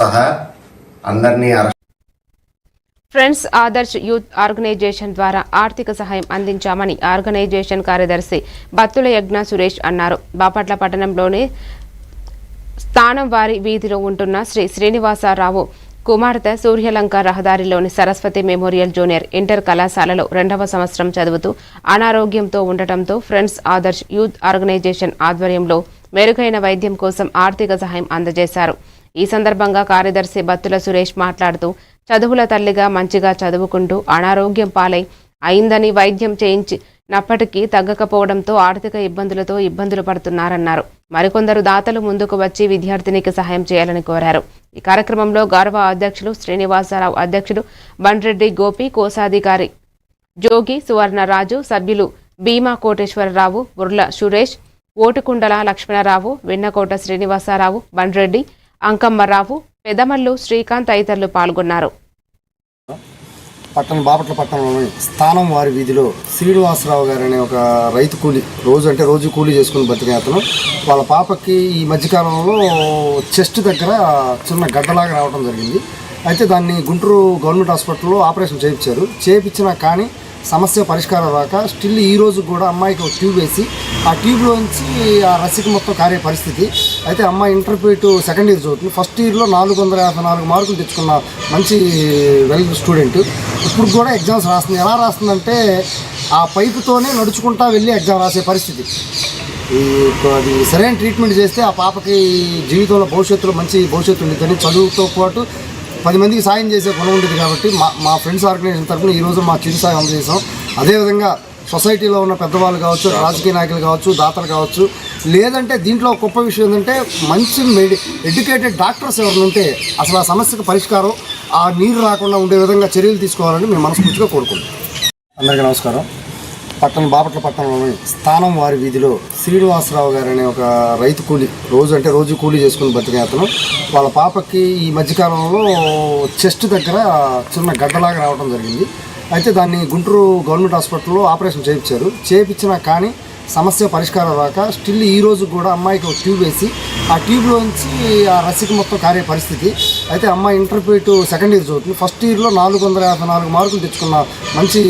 సహా అందరినీ friends Adarsh youth organisation ద్వారా ఆర్థిక సహాయం అందించామని ఆర్గనైజేషన్ కార్యదర్శి బత్తుల యజ్ఞ సురేష్ అన్నారు. బాపట్ల పట్టణంలోని స్థానం వారి వీధిలో ఉంటున్న శ్రీ శ్రీనివాసరావు కుమార్తె సూర్యలంక రహదారిలోని సరస్వతి మెమోరియల్ జూనియర్ ఇంటర్ కళాశాలలో 2వ సంవత్సరం చదువుతూ అనారోగ్యంతో ఉండటంతో ఫ్రెండ్స్ ఆదర్శ్ యూత్ ఆర్గనైజేషన్ ఆధ్వర్యంలో మెరుగైన వైద్యం కోసం ఆర్థిక సహాయం అందజేశారు. ఈ సందర్భంగా కార్యదర్శి బత్తుల సురేష్ మాట్లాడుతూ చదువుల తల్లిగా మంచిగా చదువుకుంటూ అనారోగ్యం పాలై అయిందని వైద్యం చేయించినప్పటికీ తగ్గకపోవడంతో ఆర్థిక ఇబ్బందులతో ఇబ్బందులు పడుతున్నారన్నారు. మరికొందరు దాతలు ముందుకు వచ్చి విద్యార్థినికి సహాయం చేయాలని కోరారు. ఈ కార్యక్రమంలో గౌరవ అధ్యక్షులు శ్రీనివాసరావు, అధ్యక్షుడు బండ్రెడ్డి గోపి, కోశాధికారి జోగి సువర్ణరాజు, సభ్యులు భీమా కోటేశ్వరరావు, బుర్ల సురేష్, ఓటుకుండల లక్ష్మణరావు, వెన్నకోట శ్రీనివాసరావు, బండ్రెడ్డి, అంకమ్మరావు, పెదమల్లు శ్రీకాంత్ తదితరులు పాల్గొన్నారు. బాపట్ల పట్టణంలోని స్థానం వారి వీధిలో శ్రీనివాసరావు గారు అనే ఒక రైతు కూలి రోజు కూలీ చేసుకుని బతికే అతను వాళ్ళ పాపకి ఈ మధ్యకాలంలో చెస్ట్ దగ్గర చిన్న గడ్డలాగా రావడం జరిగింది. అయితే దాన్ని గుంటూరు గవర్నమెంట్ హాస్పిటల్లో ఆపరేషన్ చేయించినా కానీ సమస్య పరిష్కారం రాక స్టిల్ ఈ రోజు కూడా అమ్మాయికి ఒక ట్యూబ్ వేసి ఆ ట్యూబ్లోంచి ఆ రసిక మొత్తం కారే పరిస్థితి. అయితే అమ్మాయి ఇంటర్మీడియట్ సెకండ్ ఇయర్ చదువుతుంది. ఫస్ట్ ఇయర్లో 454 మార్కులు తెచ్చుకున్న మంచి వెల్ స్టూడెంట్. ఇప్పుడు కూడా ఎగ్జామ్స్ రాస్తుంది. ఎలా రాస్తుందంటే ఆ పైపుతోనే నడుచుకుంటా వెళ్ళి ఎగ్జామ్ రాసే పరిస్థితి. అది సరైన ట్రీట్మెంట్ చేస్తే ఆ పాపకి జీవితంలో భవిష్యత్తులో మంచి భవిష్యత్తు ఉంది. చదువుతో పాటు 10 మందికి సాయం చేసే గుణం ఉండేది. కాబట్టి మా ఫ్రెండ్స్ ఆర్గనైజేషన్ తరఫున ఈరోజు మా చిరు సాయం అందజేసాం. అదేవిధంగా సొసైటీలో ఉన్న పెద్దవాళ్ళు కావచ్చు, రాజకీయ నాయకులు కావచ్చు, దాతలు కావచ్చు, లేదంటే దీంట్లో గొప్ప విషయం ఏంటంటే మంచి ఎడ్యుకేటెడ్ డాక్టర్స్ ఎవరు ఉంటే అసలు ఆ సమస్యకు పరిష్కారం ఆ నీరు రాకుండా ఉండే విధంగా చర్యలు తీసుకోవాలని మేము మనస్ఫూర్తిగా కోరుకుంటాం. అందరికీ నమస్కారం. బాపట్ల పట్టణంలోని స్థానం వారి వీధిలో శ్రీనివాసరావు గారు అనే ఒక రైతు కూలి రోజు కూలీ చేసుకుని బతికే అతను వాళ్ళ పాపకి ఈ మధ్యకాలంలో చెస్ట్ దగ్గర చిన్న గడ్డలాగా రావడం జరిగింది. అయితే దాన్ని గుంటూరు గవర్నమెంట్ హాస్పిటల్లో ఆపరేషన్ చేయించినా కానీ సమస్య పరిష్కారం రాక స్టిల్ ఈ రోజు కూడా అమ్మాయికి ఒక ట్యూబ్ వేసి ఆ ట్యూబ్లోంచి ఆ రసిక మొత్తం కారే పరిస్థితి. అయితే అమ్మాయి ఇంటర్మీడియట్ సెకండ్ ఇయర్ చదువుతుంది. ఫస్ట్ ఇయర్లో 454 మార్కులు తెచ్చుకున్న మంచి